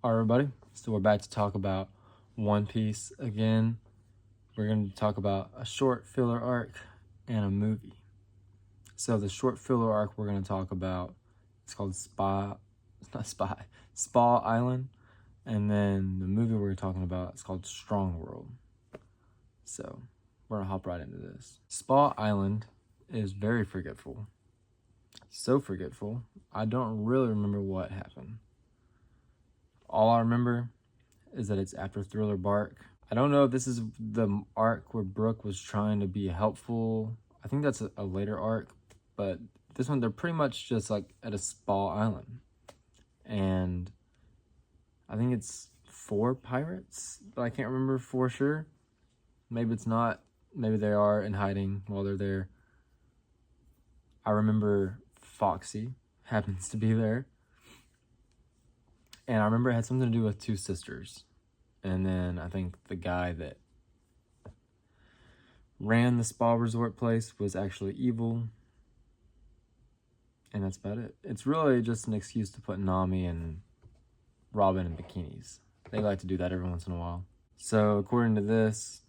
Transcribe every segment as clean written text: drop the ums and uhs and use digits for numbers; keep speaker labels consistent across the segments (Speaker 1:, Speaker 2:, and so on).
Speaker 1: All right, everybody. So we're back to talk about One Piece again. We're going to talk about a short filler arc and a movie. So the short filler arc we're going to talk about, it's called Spa Island. And then the movie we're talking about, it's called Strong World. So we're going to hop right into this. Spa Island is very forgetful. So forgetful, I don't really remember what happened. All I remember is that it's after Thriller Bark. I don't know if this is the arc where Brook was trying to be helpful. I think that's a later arc, but this one, they're pretty much just like at a spa island. And I think it's 4 pirates, but I can't remember for sure. Maybe it's not. Maybe they are in hiding while they're there. I remember Foxy happens to be there. And I remember it had something to do with 2 sisters. And then I think the guy that ran the spa resort place was actually evil. And that's about it. It's really just an excuse to put Nami and Robin in bikinis. They like to do that every once in a while. So according to this,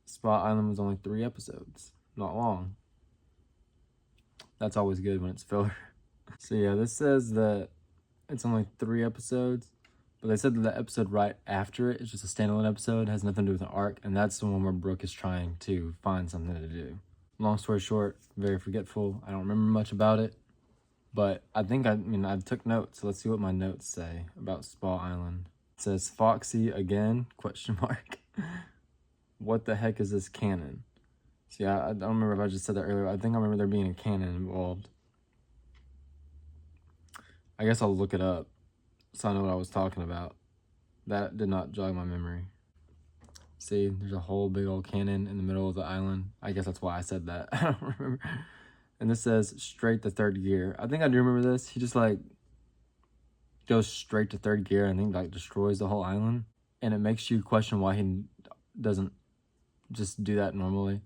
Speaker 1: Spa Island was only 3 episodes. Not long. That's always good when it's filler. So yeah, this says that it's only 3 episodes, but they said that the episode right after it is just a standalone episode, has nothing to do with an arc, and that's the one where Brook is trying to find something to do. Long story short, very forgetful. I don't remember much about it, but I took notes, so let's see what my notes say about Spa Island. It says, Foxy again, ? What the heck is this canon? See, I don't remember if I just said that earlier. I think I remember there being a canon involved. I guess I'll look it up so I know what I was talking about. That did not jog my memory. See, there's a whole big old cannon in the middle of the island. I guess that's why I said that. I don't remember. And this says straight to 3rd gear. I think I do remember this. He just goes straight to 3rd gear and I think destroys the whole island. And it makes you question why he doesn't just do that normally.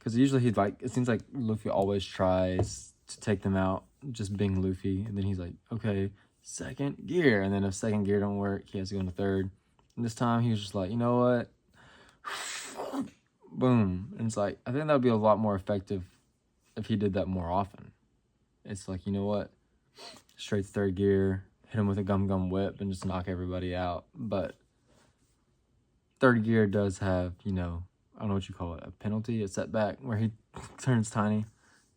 Speaker 1: Because usually it seems like Luffy always tries to take them out just being Luffy, and then he's like, okay, 2nd gear, and then if 2nd gear don't work, he has to go into 3rd. And this time he was just like, you know what, boom. And it's like, I think that would be a lot more effective if he did that more often. It's like, you know what, straight to 3rd gear, hit him with a gum whip and just knock everybody out. But 3rd gear does have, I don't know what you call it, a penalty, a setback where he turns tiny.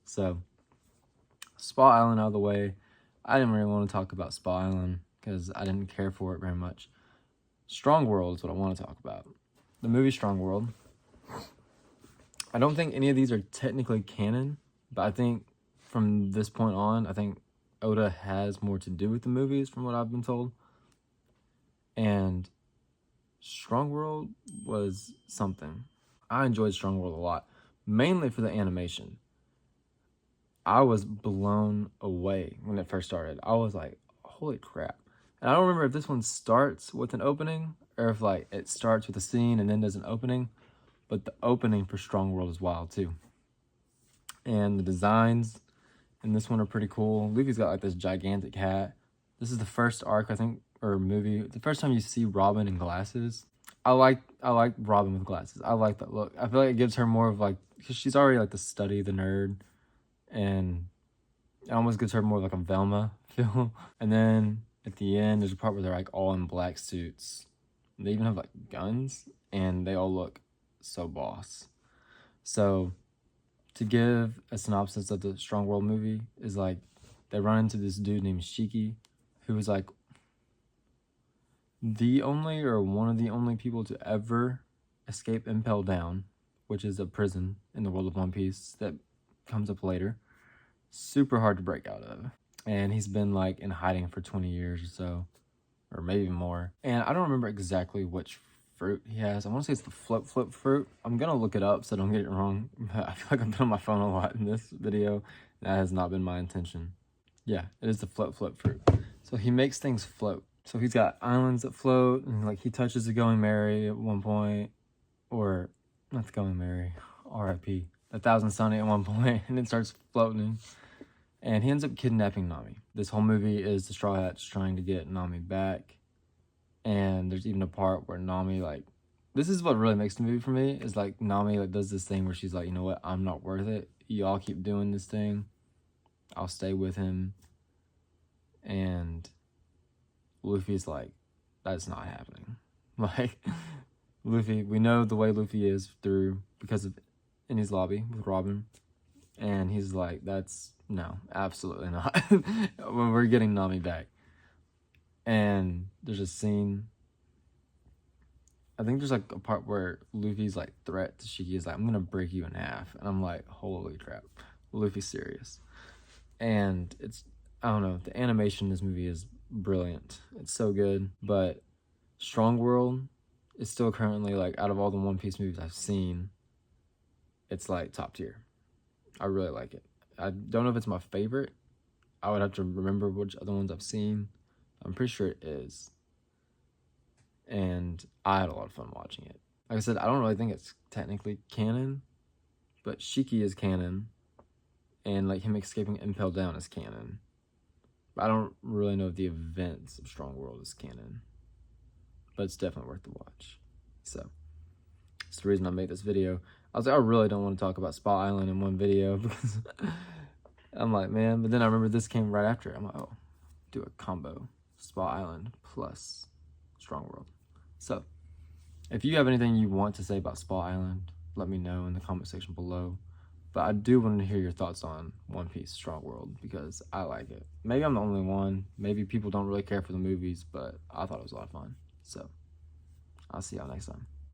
Speaker 1: So Spa Island out of the way. I didn't really want to talk about Spa Island because I didn't care for it very much. Strong World is what I want to talk about. The movie Strong World. I don't think any of these are technically canon, but I think from this point on, I think Oda has more to do with the movies from what I've been told. And Strong World was something. I enjoyed Strong World a lot, mainly for the animation. I was blown away when it first started. I was like, holy crap. And I don't remember if this one starts with an opening or if it starts with a scene and then does an opening. But the opening for Strong World is wild too. And the designs in this one are pretty cool. Luffy's got this gigantic hat. This is the first arc, I think, or movie. The first time you see Robin in glasses. I like Robin with glasses. I like that look. I feel like it gives her more of because she's already the study, the nerd. And it almost gives her more like a Velma feel. And then at the end, there's a part where they're all in black suits. They even have guns, and they all look so boss. So to give a synopsis of the Strong World movie is they run into this dude named Shiki, who was the only or one of the only people to ever escape Impel Down, which is a prison in the world of One Piece that comes up later. Super hard to break out of. And he's been in hiding for 20 years or so, or maybe even more. And I don't remember exactly which fruit he has. I want to say it's the flip fruit. I'm gonna look it up so I don't get it wrong. I feel like I've been on my phone a lot in this video. That has not been my intention. Yeah, it is the flip fruit. So he makes things float. So he's got islands that float, and he touches the Going Merry at one point, or not the Going Merry, R.I.P. the Thousand Sunny at one point, and it starts floating. And he ends up kidnapping Nami. This whole movie is the Straw Hats trying to get Nami back. And there's even a part where Nami, like, this is what really makes the movie for me, is like Nami like does this thing where she's like, you know what, I'm not worth it. Y'all keep doing this thing. I'll stay with him. And Luffy's like, that's not happening. Like, Luffy, we know the way Luffy is because of Enies Lobby with Robin. And he's like, no, absolutely not. When we're getting Nami back. And there's a scene, I think there's like a part where Luffy's like threat to Shiki is like, I'm gonna break you in half. And I'm like, holy crap, Luffy's serious. And I don't know, the animation in this movie is brilliant. It's so good. But Strong World is still currently, like, out of all the One Piece movies I've seen, it's like top tier. I really like it. I don't know if it's my favorite. I would have to remember which other ones I've seen. I'm pretty sure it is. And I had a lot of fun watching it. Like I said, I don't really think it's technically canon, but Shiki is canon, and like him escaping Impel Down is canon. But I don't really know if the events of Strong World is canon, but it's definitely worth the watch. So that's the reason I made this video. I was like, I really don't want to talk about Spot Island in one video because I'm like, man. But then I remember this came right after it. I'm like, oh, do a combo, Spot Island plus Strong World. So if you have anything you want to say about Spot Island, let me know in the comment section below. But I do want to hear your thoughts on One Piece Strong World because I like it. Maybe I'm the only one. Maybe people don't really care for the movies, but I thought it was a lot of fun. So I'll see y'all next time.